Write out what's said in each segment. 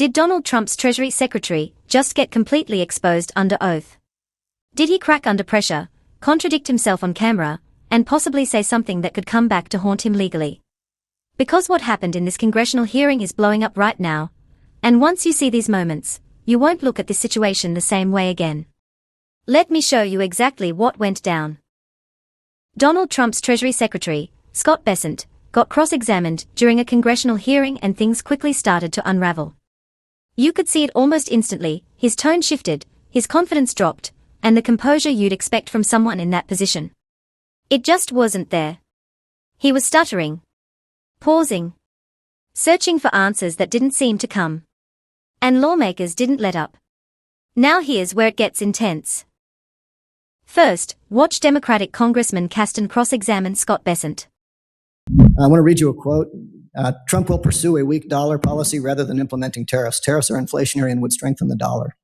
Did Donald Trump's Treasury Secretary just get completely exposed under oath? Did he crack under pressure, contradict himself on camera, and possibly say something that could come back to haunt him legally? Because what happened in this congressional hearing is blowing up right now, and once you see these moments, you won't look at this situation the same way again. Let me show you exactly what went down. Donald Trump's Treasury Secretary, ScottBessent, got cross-examined during a congressional hearing and things quickly started to unravel. You could see it almost instantly, his tone shifted, his confidence dropped, and the composure you'd expect from someone in that position. It just wasn't there. He was stuttering, pausing, searching for answers that didn't seem to come. And lawmakers didn't let up. Now here's where it gets intense. First, watch Democratic Congressman Casten cross-examine ScottBessent. I want to read you a quote. Trump will pursue a weak dollar policy rather than implementing tariffs. Tariffs are inflationary and would strengthen the dollar.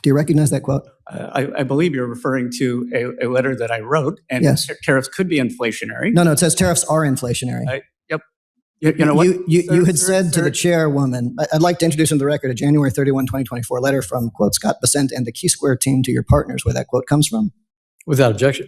Do you recognize that quote? I believe you're referring to a letter that I wrote, and yes. Tariffs could be inflationary. No, it says tariffs are inflationary. Yep. You know what? You had said to the chairwoman, I'd like to introduce into the record a January 31, 2024 letter from, quote, ScottBessent and the Key Square team to your partners, where that quote comes from. Without objection.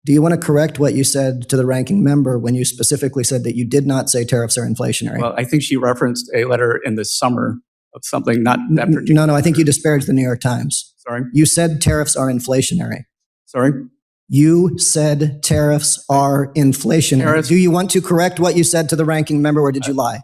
Do you want to correct what you said to the ranking member when you specifically said that you did not say tariffs are inflationary? Well, I think she referenced a letter in the summer of something, not that particular. No, I think you disparaged the New York Times. Sorry? You said tariffs are inflationary. Sorry? You said tariffs are inflationary. Tariffs. Do you want to correct what you said to the ranking member, or did you lie?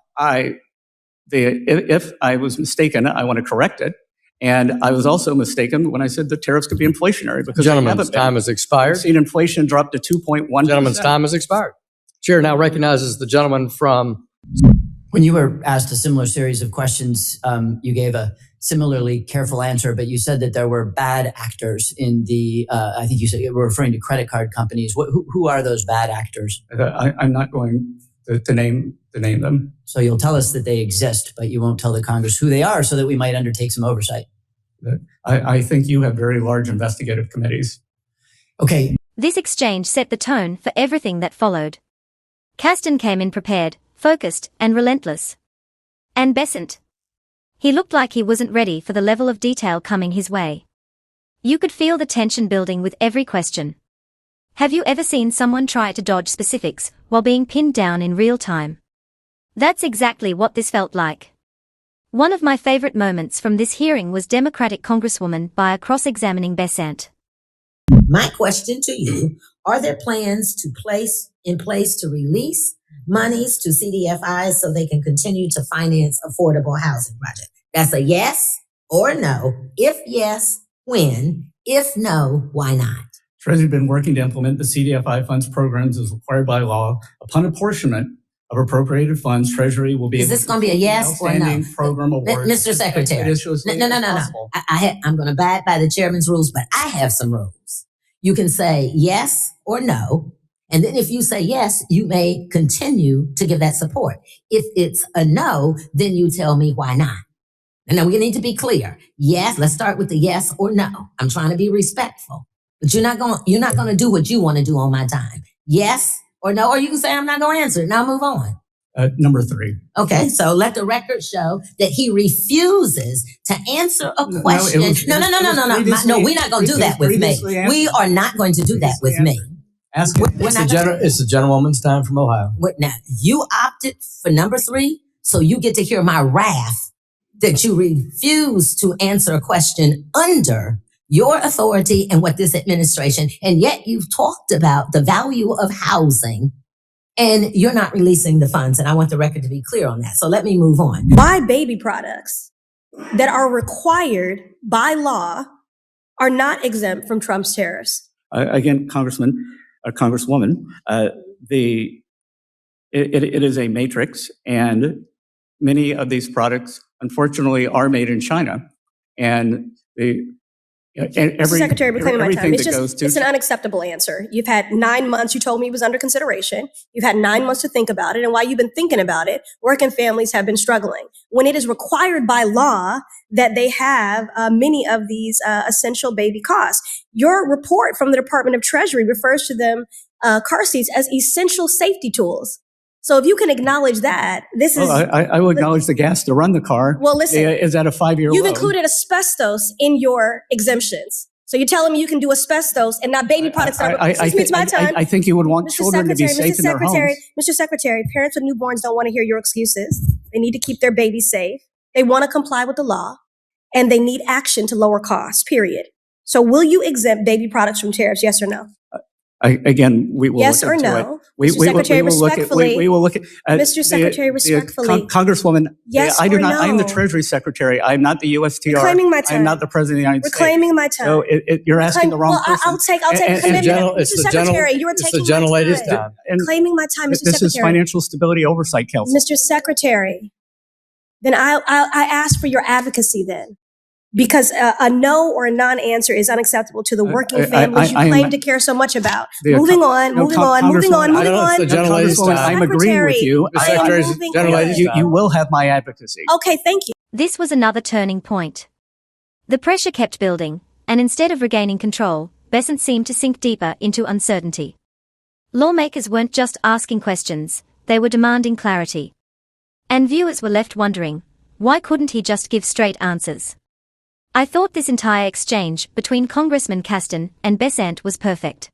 If I was mistaken, I want to correct it. And I was also mistaken when I said that tariffs could be inflationary, because gentleman's time has expired. I've seen inflation drop to 2.1%. Gentleman's time has expired. Chair now recognizes the gentleman from. When you were asked a similar series of questions, you gave a similarly careful answer, but you said that there were bad actors in the, I think you said you were referring to credit card companies. Who are those bad actors? I'm not going to name them. So you'll tell us that they exist, but you won't tell the Congress who they are so that we might undertake some oversight. I think you have very large investigative committees. Okay. This exchange set the tone for everything that followed. Casten came in prepared, focused, and relentless. And Bessent. He looked like he wasn't ready for the level of detail coming his way. You could feel the tension building with every question. Have you ever seen someone try to dodge specifics while being pinned down in real time? That's exactly what this felt like. One of my favorite moments from this hearing was Democratic Congresswoman Byer cross-examining Bessent. My question to you, are there plans in place to release monies to CDFIs so they can continue to finance affordable housing projects? That's a yes or no. If yes, when? If no, why not? Treasury has been working to implement the CDFI funds programs as required by law. Upon apportionment of appropriated funds, Treasury will be. Is this going to be a yes or no? Program award. Mr. Secretary, no. I'm going to abide by the chairman's rules, but I have some rules. You can say yes or no. And then if you say yes, you may continue to give that support. If it's a no, then you tell me why not. And now we need to be clear. Yes, let's start with the yes or no. I'm trying to be respectful. But you're not going to do what you want to do on my time. Yes or no, or you can say I'm not going to answer it. Now move on. Number 3. Okay, so let the record show that he refuses to answer a question. No, we're not going to do that with me. We are not going to do that with me. Ask it. It's the gentlewoman's time from Ohio. Now, you opted for number 3, so you get to hear my wrath that you refuse to answer a question under your authority and what this administration, and yet you've talked about the value of housing and you're not releasing the funds. And I want the record to be clear on that. So let me move on. Why baby products that are required by law are not exempt from Trump's tariffs? Again, Congresswoman, it is a matrix, and many of these products, unfortunately, are made in China. And Secretary, reclaiming my time. It's an unacceptable answer. You've had 9 months. You told me it was under consideration. You've had 9 months to think about it. And while you've been thinking about it, working families have been struggling. When it is required by law that they have many of these essential baby costs. Your report from the Department of Treasury refers to them, car seats, as essential safety tools. So if you can acknowledge that, this is. Well, I will acknowledge the gas to run the car. Well, listen, is at a 5-year low. You've included asbestos in your exemptions. So you're telling me you can do asbestos and not baby products. It's my time. I think you would want Mr. children to be safe in their homes. Mr. Secretary, parents with newborns don't want to hear your excuses. They need to keep their babies safe. They want to comply with the law, and they need action to lower costs, period. So will you exempt baby products from tariffs, yes or no? Again, we will yes look or into no? it. Mr. Secretary, respectfully. We will look at Mr. Secretary, respectfully. Congresswoman, yes I do or not. no? I am the Treasury Secretary. I am not the USTR. Reclaiming my time. I am not the President of the United States. Reclaiming my time. So you're asking the wrong person. I'll take a commitment. Mr. Secretary, you are taking my time. Claiming my time, Mr. Secretary. This is Financial Stability Oversight Council. Mr. Secretary, then I ask for your advocacy then. Because a no or a non-answer is unacceptable to the working families you claim to care so much about. Moving on. I'm agreeing with you. You will have my advocacy. Okay, thank you. This was another turning point. The pressure kept building, and instead of regaining control, Bessent seemed to sink deeper into uncertainty. Lawmakers weren't just asking questions, they were demanding clarity. And viewers were left wondering, why couldn't he just give straight answers? I thought this entire exchange between Congressman Casten and Bessent was perfect.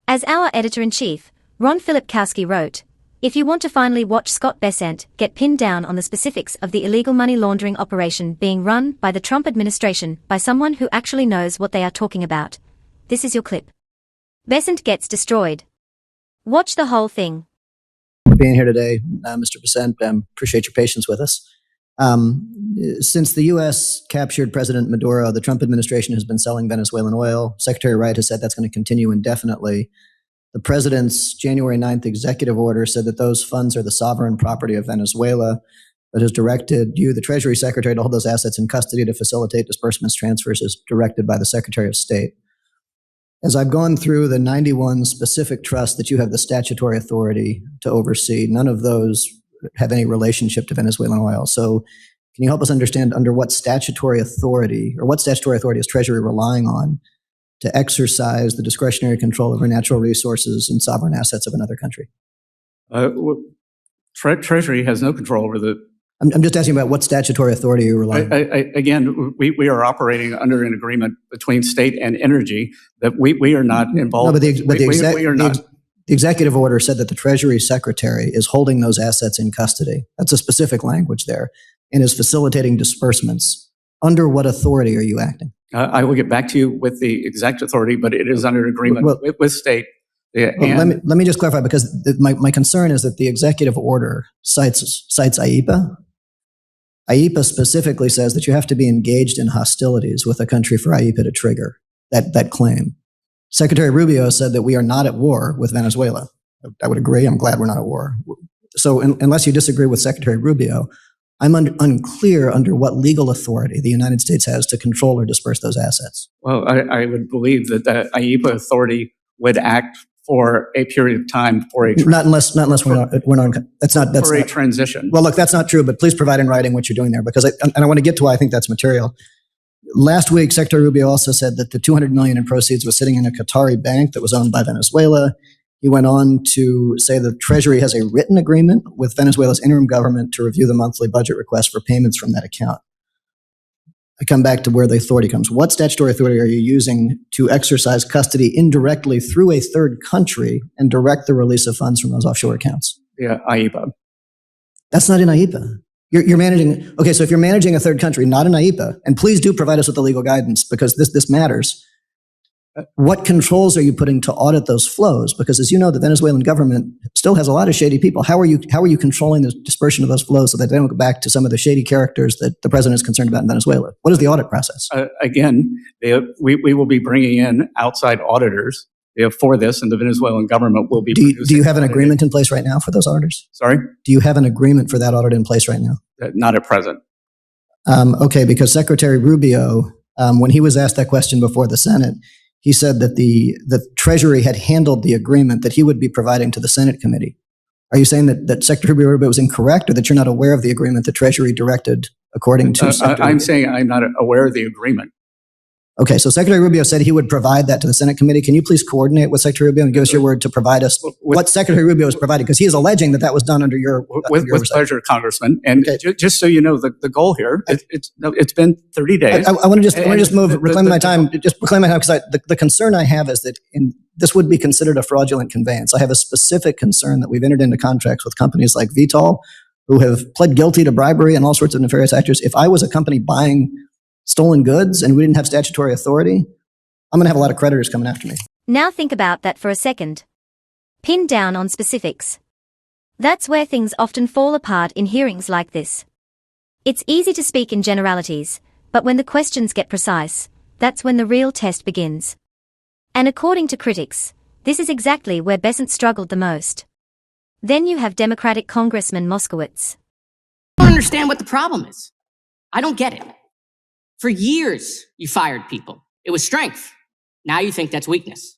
As our editor-in-chief, Ron Filipkowski wrote, if you want to finally watch ScottBessent get pinned down on the specifics of the illegal money laundering operation being run by the Trump administration by someone who actually knows what they are talking about, this is your clip. Bessent gets destroyed. Watch the whole thing. For being here today, Mr. Bessent, appreciate your patience with us. Since the U.S. captured President Maduro, the Trump administration has been selling Venezuelan oil. Secretary Wright has said that's going to continue indefinitely. The president's January 9th executive order said that those funds are the sovereign property of Venezuela, but has directed you, the Treasury Secretary, to hold those assets in custody to facilitate disbursements transfers as directed by the Secretary of State. As I've gone through the 91 specific trusts that you have the statutory authority to oversee, none of those have any relationship to Venezuelan oil. So can you help us understand under what statutory authority is Treasury relying on to exercise the discretionary control over natural resources and sovereign assets of another country? Treasury has no control over the... I'm just asking about what statutory authority you rely on. Again, we are operating under an agreement between state and energy that we are not involved. No, the executive order said that the Treasury Secretary is holding those assets in custody. That's a specific language there, and is facilitating disbursements. Under what authority are you acting? I will get back to you with the exact authority, but it is under agreement with state. Let me just clarify, because my concern is that the executive order cites IEPA. IEPA specifically says that you have to be engaged in hostilities with a country for IEPA to trigger that claim. Secretary Rubio said that we are not at war with Venezuela. I would agree. I'm glad we're not at war. So unless you disagree with Secretary Rubio, I'm unclear under what legal authority the United States has to control or disperse those assets. Well, I would believe that the IEPA authority would act for a period of time for a not unless we're not. That's for a transition. Well, look, that's not true. But please provide in writing what you're doing there, because I want to get to why I think that's material. Last week, Secretary Rubio also said that the $200 million in proceeds was sitting in a Qatari bank that was owned by Venezuela. He went on to say the Treasury has a written agreement with Venezuela's interim government to review the monthly budget request for payments from that account. I come back to where the authority comes. What statutory authority are you using to exercise custody indirectly through a third country and direct the release of funds from those offshore accounts? Yeah, IEPA. That's not in IEPA. You're managing, okay, so if you're managing a third country, not in IEPA, and please do provide us with the legal guidance, because this matters. What controls are you putting to audit those flows? Because as you know, the Venezuelan government still has a lot of shady people. How are you controlling the dispersion of those flows so that they don't go back to some of the shady characters that the president is concerned about in Venezuela? What is the audit process? Again, we will be bringing in outside auditors for this, and the Venezuelan government will be. Do you have an agreement in place right now for those auditors? Sorry? Do you have an agreement for that audit in place right now? Not at present. Okay, because Secretary Rubio, when he was asked that question before the Senate, he said that the Treasury had handled the agreement that he would be providing to the Senate committee. Are you saying that Secretary Rubio was incorrect, or that you're not aware of the agreement the Treasury directed according to Secretary I'm saying I'm not aware of the agreement. Okay, so Secretary Rubio said he would provide that to the Senate committee. Can you please coordinate with Secretary Rubio and give us your word to provide us what Secretary Rubio has provided? Because he is alleging that that was done under your with pleasure, Congressman. And just so you know, the goal here, it's been 30 days. I want to just reclaim my time because the concern I have is that this would be considered a fraudulent conveyance. I have a specific concern that we've entered into contracts with companies like Vitol, who have pled guilty to bribery and all sorts of nefarious actors. If I was a company buying stolen goods and we didn't have statutory authority, I'm going to have a lot of creditors coming after me. Now think about that for a second. Pinned down on specifics. That's where things often fall apart in hearings like this. It's easy to speak in generalities, but when the questions get precise, that's when the real test begins. And according to critics, this is exactly where Bessent struggled the most. Then you have Democratic Congressman Moscowitz. I don't understand what the problem is. I don't get it. For years, you fired people. It was strength. Now you think that's weakness.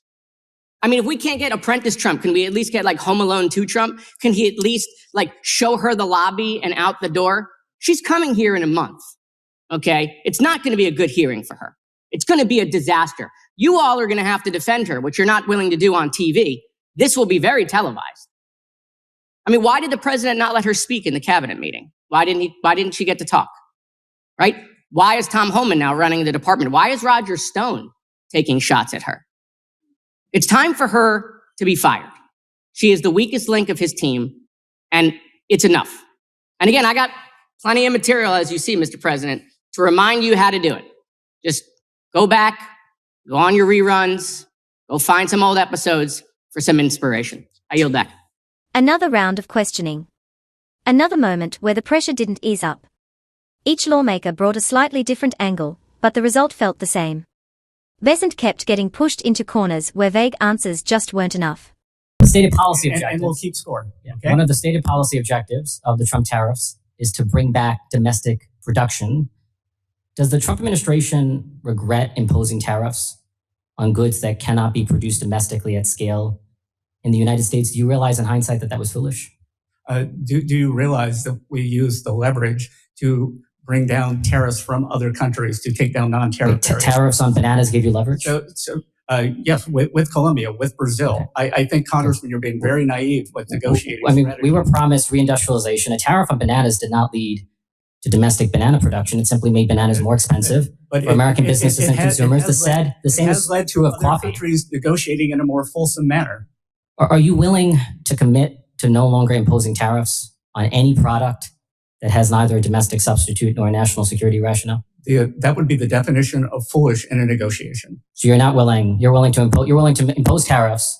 I mean, if we can't get Apprentice Trump, can we at least get like Home Alone 2 Trump? Can he at least like show her the lobby and out the door? She's coming here in a month, okay? It's not going to be a good hearing for her. It's going to be a disaster. You all are going to have to defend her, which you're not willing to do on TV. This will be very televised. I mean, why did the president not let her speak in the cabinet meeting? Why didn't she get to talk? Right? Why is Tom Homan now running the department? Why is Roger Stone taking shots at her? It's time for her to be fired. She is the weakest link of his team, and it's enough. And again, I got plenty of material, as you see, Mr. President, to remind you how to do it. Just go back, go on your reruns, go find some old episodes for some inspiration. I yield back. Another round of questioning. Another moment where the pressure didn't ease up. Each lawmaker brought a slightly different angle, but the result felt the same. Bessent kept getting pushed into corners where vague answers just weren't enough. The stated policy objectives. And we'll keep score. Okay? One of the stated policy objectives of the Trump tariffs is to bring back domestic production. Does the Trump administration regret imposing tariffs on goods that cannot be produced domestically at scale in the United States? Do you realize in hindsight that that was foolish? Do you realize that we use the leverage to bring down tariffs from other countries to take down non-tariff tariffs? Tariffs on bananas give you leverage? Yes, with Colombia, with Brazil. Okay. I think, Congressman, you're being very naive with negotiating. I mean, we were promised reindustrialization. A tariff on bananas did not lead to domestic banana production. It simply made bananas more expensive for American businesses and consumers. The same is true of coffee. Countries negotiating in a more fulsome manner. Are you willing to commit to no longer imposing tariffs on any product that has neither a domestic substitute nor a national security rationale? That would be the definition of foolish in a negotiation. So you're not willing. You're willing to impose tariffs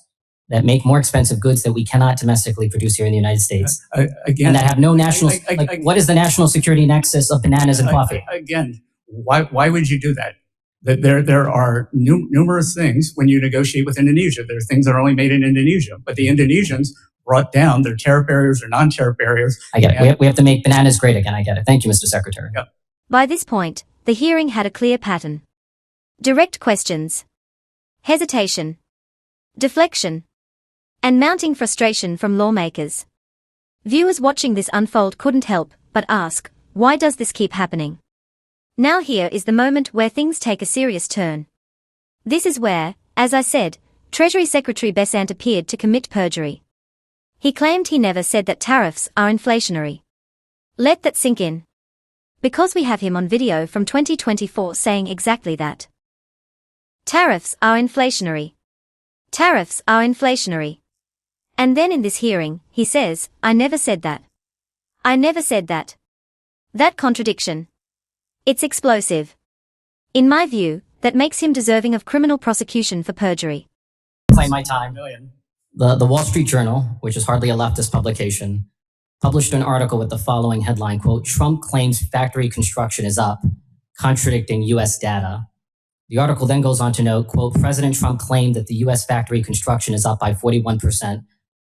that make more expensive goods that we cannot domestically produce here in the United States, again, and that have no national. What is the national security nexus of bananas and coffee? Again, why would you do that? There are numerous things when you negotiate with Indonesia. There are things that are only made in Indonesia, but the Indonesians brought down their tariff barriers or non-tariff barriers. I get it. We have to make bananas great again. I get it. Thank you, Mr. Secretary. Yep. By this point, the hearing had a clear pattern. Direct questions, hesitation, deflection, and mounting frustration from lawmakers. Viewers watching this unfold couldn't help but ask, why does this keep happening? Now here is the moment where things take a serious turn. This is where, as I said, Treasury Secretary Bessent appeared to commit perjury. He claimed he never said that tariffs are inflationary. Let that sink in. Because we have him on video from 2024 saying exactly that. Tariffs are inflationary. Tariffs are inflationary. And then in this hearing, he says, I never said that. I never said that. That contradiction. It's explosive. In my view, that makes him deserving of criminal prosecution for perjury. Claim my time. The Wall Street Journal, which is hardly a leftist publication, published an article with the following headline, quote, Trump claims factory construction is up, contradicting U.S. data. The article then goes on to note, quote, President Trump claimed that the U.S. factory construction is up by 41%,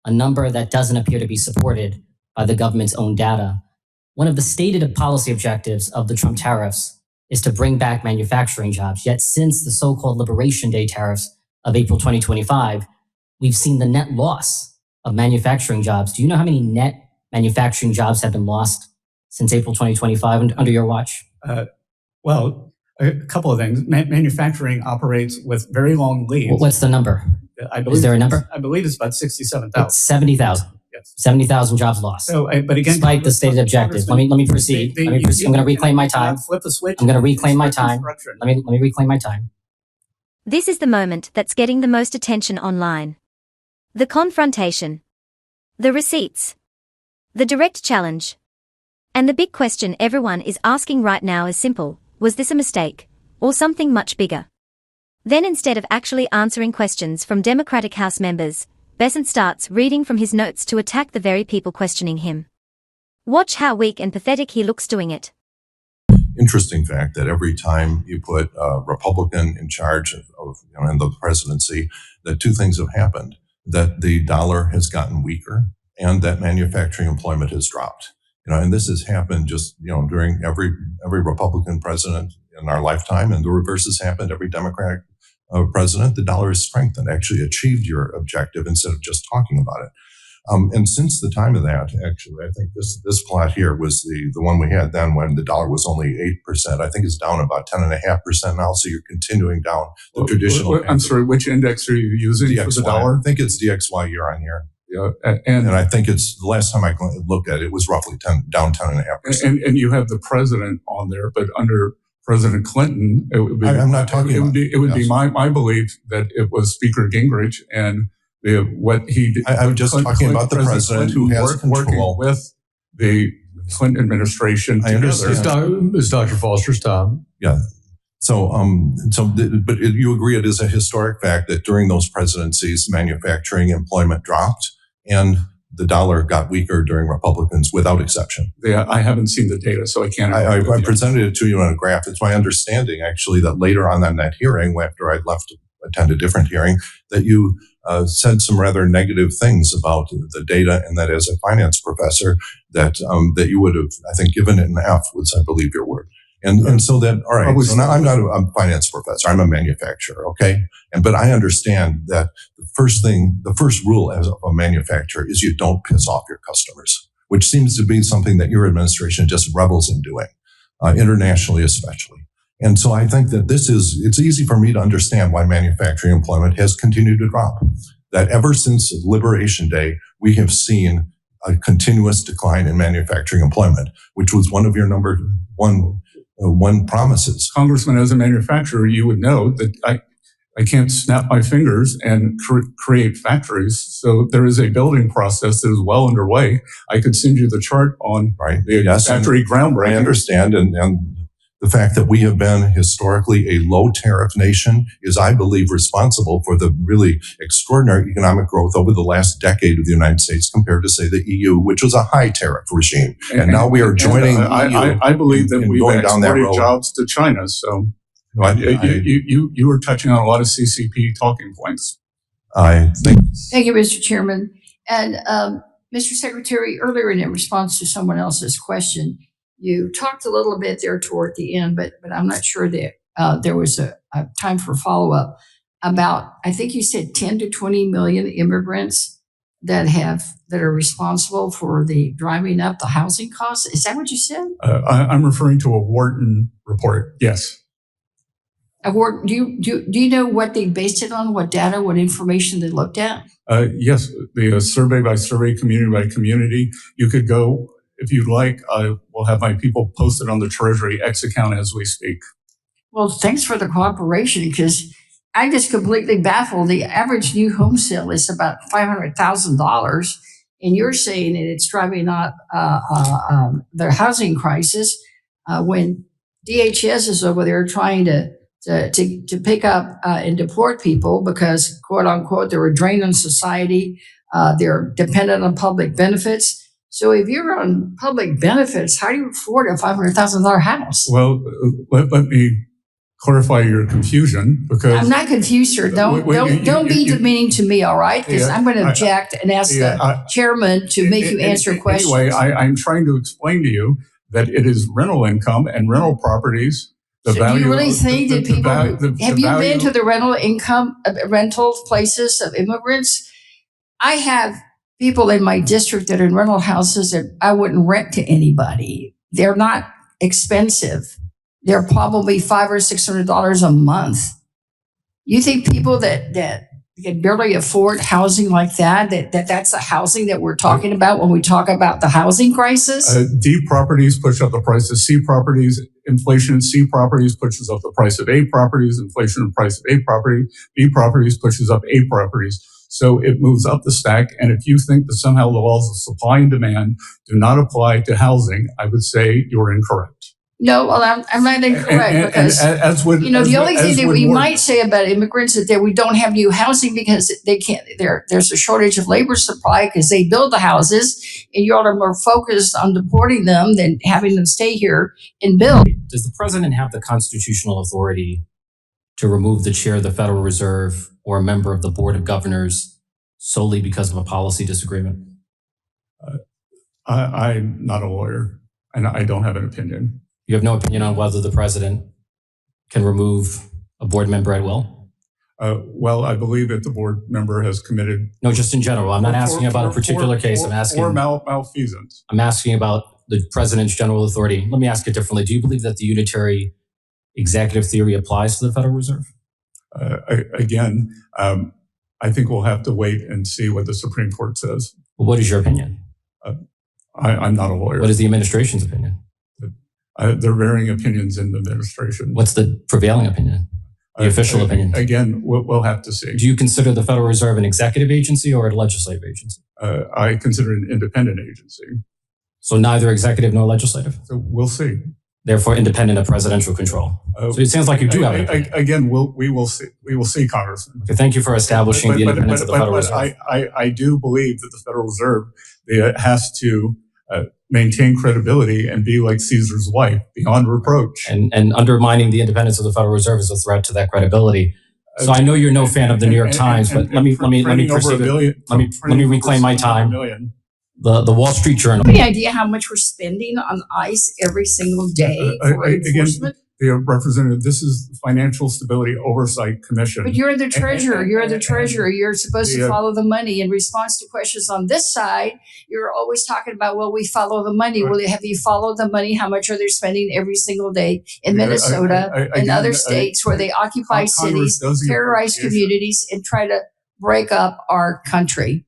a number that doesn't appear to be supported by the government's own data. One of the stated policy objectives of the Trump tariffs is to bring back manufacturing jobs. Yet since the so-called Liberation Day tariffs of April 2025, we've seen the net loss of manufacturing jobs. Do you know how many net manufacturing jobs have been lost since April 2025 under your watch? Well, A couple of things. Manufacturing operates with very long leads. What's the number? Is there a number? I believe it's about 67,000. It's 70,000. Yes. 70,000 jobs lost. So, but again, despite the stated objective. Let me proceed. I'm going to reclaim my time. Flip the switch. I'm going to reclaim my time. Let me reclaim my time. This is the moment that's getting the most attention online. The confrontation. The receipts. The direct challenge. And the big question everyone is asking right now is simple: was this a mistake, or something much bigger? Then instead of actually answering questions from Democratic House members, Bessent starts reading from his notes to attack the very people questioning him. Watch how weak and pathetic he looks doing it. Interesting fact that every time you put a Republican in charge of in the presidency, that two things have happened: that the dollar has gotten weaker and that manufacturing employment has dropped. And this has happened just during every Republican president in our lifetime, and the reverse has happened every Democratic president. The dollar has strengthened, actually achieved your objective instead of just talking about it. And since the time of that, actually, I think this plot here was the one we had then when the dollar was only 8%. I think it's down about 10.5% now. So you're continuing down the traditional. I'm sorry, which index are you using DXY, for the dollar? I think it's DXY year on year. Yeah, and I think it's the last time I looked at it, it was roughly down 10.5%. And you have the president on there, but under President Clinton, it would be. I'm not talking. It would be my belief that it was Speaker Gingrich and what he did. I'm just talking about the president who has control with the Clinton administration. I understand. It's Dr. Foster's time. Yeah. But you agree it is a historic fact that during those presidencies, manufacturing employment dropped and the dollar got weaker during Republicans without exception. Yeah, I haven't seen the data, so I can't. I presented it to you on a graph. It's my understanding, actually, that later on that hearing, after I'd left to attend a different hearing, that you said some rather negative things about the data, and that as a finance professor, that you would have, I think, given it an F, was, I believe, your word. And so that, all right, so now I'm not a finance professor, I'm a manufacturer, okay? But I understand that the first rule as a manufacturer is you don't piss off your customers, which seems to be something that your administration just revels in doing, internationally especially. And so I think that it's easy for me to understand why manufacturing employment has continued to drop. That ever since Liberation Day, we have seen a continuous decline in manufacturing employment, which was one of your number one promises. Congressman, as a manufacturer, you would know that I can't snap my fingers and create factories. So there is a building process that is well underway. I could send you the chart on the factory groundbreaking. I understand. And the fact that we have been historically a low tariff nation is, I believe, responsible for the really extraordinary economic growth over the last decade of the United States compared to, say, the EU, which was a high tariff regime. And now we are joining the EU. I believe that we've going down that exported road. Jobs to China. So you were touching on a lot of CCP talking points. I think. Thank you, Mr. Chairman. And Mr. Secretary, earlier in response to someone else's question, you talked a little bit there toward the end, but I'm not sure that there was a time for follow-up about, I think you said 10 to 20 million immigrants that are responsible for the driving up the housing costs. Is that what you said? I'm referring to a Wharton report. Yes. A Wharton, do you know what they based it on? What data, what information they looked at? Yes, the survey by survey, community by community. You could go. If you'd like, I will have my people post it on the Treasury X account as we speak. Well, thanks for the cooperation, because I'm just completely baffled. The average new home sale is about $500,000, and you're saying that it's driving up the housing crisis when DHS is over there trying to pick up and deport people because, quote unquote, they're a drain on society. They're dependent on public benefits. So if you're on public benefits, how do you afford a $500,000 house? Well, let me clarify your confusion, because I'm not confused, sir. Don't be demeaning to me, all right? Because I'm going to object and ask the chairman to make you answer questions. Anyway, I'm trying to explain to you that it is rental income and rental properties. Do you really think that people have you been to the rental places of immigrants? I have people in my district that are in rental houses that I wouldn't rent to anybody. They're not expensive. they're probably $500 or $600 a month. You think people that can barely afford housing like that's the housing that we're talking about when we talk about the housing crisis? D properties push up the price of C properties. Inflation in C properties pushes up the price of A properties. Inflation in the price of A property. B properties pushes up A properties. So it moves up the stack. And if you think that somehow the laws of supply and demand do not apply to housing, I would say you're incorrect. No, well, I'm not incorrect because, the only thing that we might say about immigrants is that we don't have new housing because they can't, there's a shortage of labor supply because they build the houses and you all are more focused on deporting them than having them stay here and build. Does the president have the constitutional authority to remove the chair of the Federal Reserve or a member of the Board of Governors solely because of a policy disagreement? I'm not a lawyer and I don't have an opinion. You have no opinion on whether the president can remove a board member at will? Well, I believe that the board member has committed. No, just in general. I'm not asking about a particular case. I'm asking. Or malfeasance. I'm asking about the president's general authority. Let me ask it differently. Do you believe that the unitary executive theory applies to the Federal Reserve? Again, I think we'll have to wait and see what the Supreme Court says. Well, what is your opinion? I'm not a lawyer. What is the administration's opinion? There are varying opinions in the administration. What's the prevailing opinion? The official opinion? Again, we'll have to see. Do you consider the Federal Reserve an executive agency or a legislative agency? I consider it an independent agency. So neither executive nor legislative? So we'll see. Therefore, independent of presidential control. So it sounds like you do have an opinion. Again, we will see. We will see, Congressman. Okay, thank you for establishing the independence of the Federal Reserve. I do believe that the Federal Reserve has to maintain credibility and be like Caesar's wife, beyond reproach. And undermining the independence of the Federal Reserve is a threat to that credibility. So I know you're no fan of the New York Times, but let me proceed. Let me reclaim my time. The Wall Street Journal. Any idea how much we're spending on ICE every single day for enforcement? Again, Representative, this is the Financial Stability Oversight Commission. But you're the treasurer. You're the treasurer. You're supposed to follow the money. In response to questions on this side, you're always talking about, well, we follow the money. Well, have you followed the money? How much are they spending every single day in Minnesota and other states where they occupy cities, terrorize communities, and try to break up our country?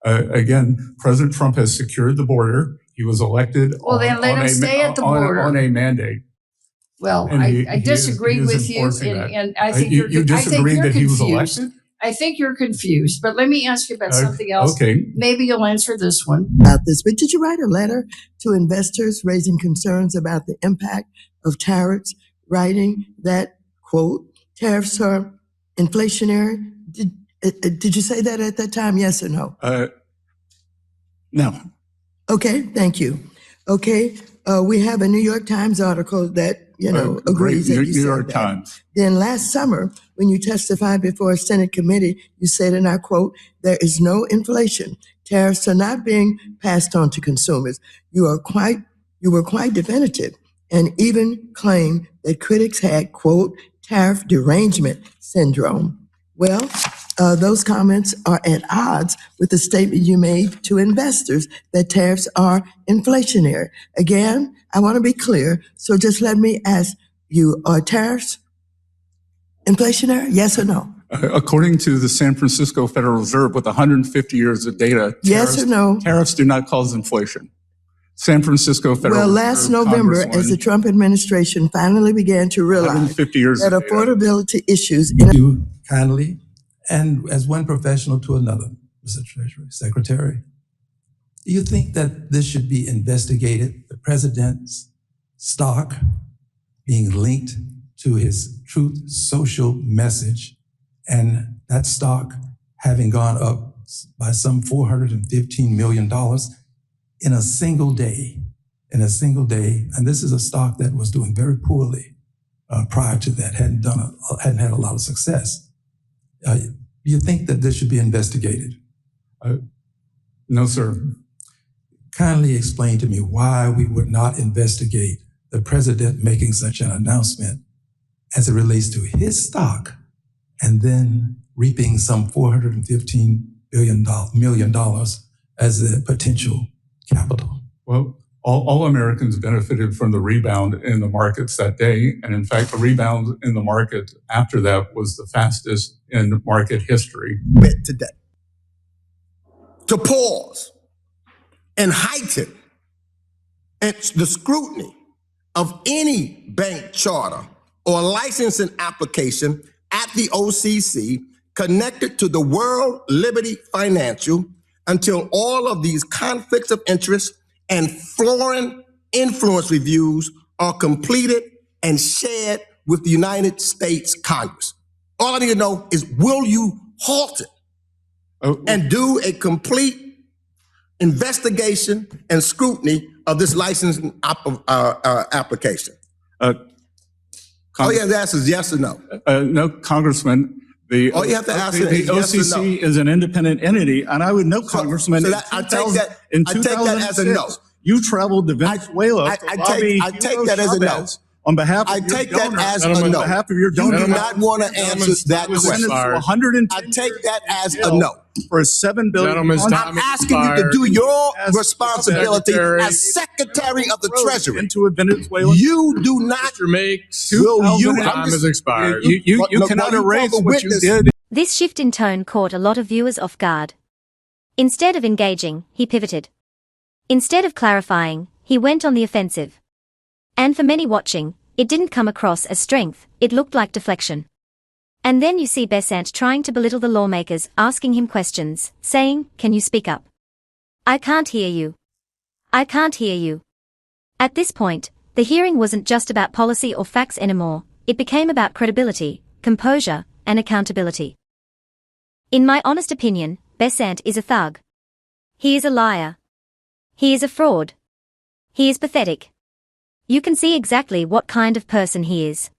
Again, President Trump has secured the border. He was elected then let him stay at the border on a mandate. Well, I disagree with you, and I think you're confused. I think you're confused, but let me ask you about something else. Okay. Maybe you'll answer this one. About this, but did you write a letter to investors raising concerns about the impact of tariffs, writing that, quote, tariffs are inflationary? Did you say that at that time, yes or no? No. Okay, thank you. Okay, we have a New York Times article that, agrees that you New York that. Times. Then last summer, when you testified before a Senate committee, you said, and I quote, there is no inflation. Tariffs are not being passed on to consumers. You were quite definitive and even claimed that critics had, quote, tariff derangement syndrome. Well, those comments are at odds with the statement you made to investors that tariffs are inflationary. Again, I want to be clear, so just let me ask you, are tariffs inflationary, yes or no? According to the San Francisco Federal Reserve, with 150 years of data, yes or no? Tariffs do not cause inflation. San Francisco Federal Reserve. Well, last November, as the Trump administration finally began to realize that affordability issues you kindly, and as one professional to another, Mr. Treasury Secretary, do you think that this should be investigated, the president's stock being linked to his Truth Social message, and that stock having gone up by some $415 million in a single day, and this is a stock that was doing very poorly prior to that, hadn't had a lot of success. Do you think that this should be investigated? No, sir. Kindly explain to me why we would not investigate the president making such an announcement as it relates to his stock and then reaping some $415 million as a potential capital. Well, all Americans benefited from the rebound in the markets that day. And in fact, the rebound in the market after that was the fastest in market history. Today, to pause and heighten the scrutiny of any bank charter or licensing application at the OCC connected to the World Liberty Financial until all of these conflicts of interest and foreign influence reviews are completed and shared with the United States Congress. All I need to know is, will you halt it and do a complete investigation and scrutiny of this licensing application? All you have to ask is yes or no. No, Congressman. All you have to ask is yes or no. OCC is an independent entity, and I would know, Congressman. I take that as a no. You traveled to Venezuela. I take that as a no. On behalf of I take that as a no. On behalf of your donor. You do not want to answer that question. I take that as a no. For a $7 billion. I'm asking you to do your responsibility as Secretary of the Treasury. Into a Venezuela. You do not. Will you? Time has expired. You cannot erase what you did. This shift in tone caught a lot of viewers off guard. Instead of engaging, he pivoted. Instead of clarifying, he went on the offensive. And for many watching, it didn't come across as strength, it looked like deflection. And then you see Bessent trying to belittle the lawmakers, asking him questions, saying, "Can you speak up? I can't hear you. I can't hear you." At this point, the hearing wasn't just about policy or facts anymore, it became about credibility, composure, and accountability. In my honest opinion, Bessent is a thug. He is a liar. He is a fraud. He is pathetic. You can see exactly what kind of person he is.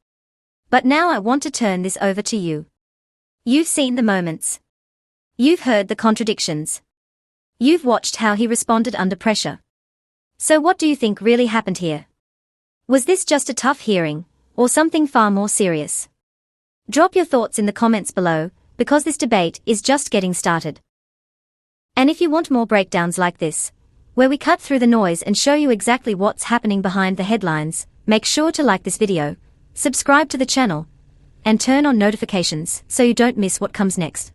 But now I want to turn this over to you. You've seen the moments. You've heard the contradictions. You've watched how he responded under pressure. So what do you think really happened here? Was this just a tough hearing, or something far more serious? Drop your thoughts in the comments below, because this debate is just getting started. And if you want more breakdowns like this, where we cut through the noise and show you exactly what's happening behind the headlines, make sure to like this video, subscribe to the channel, and turn on notifications so you don't miss what comes next.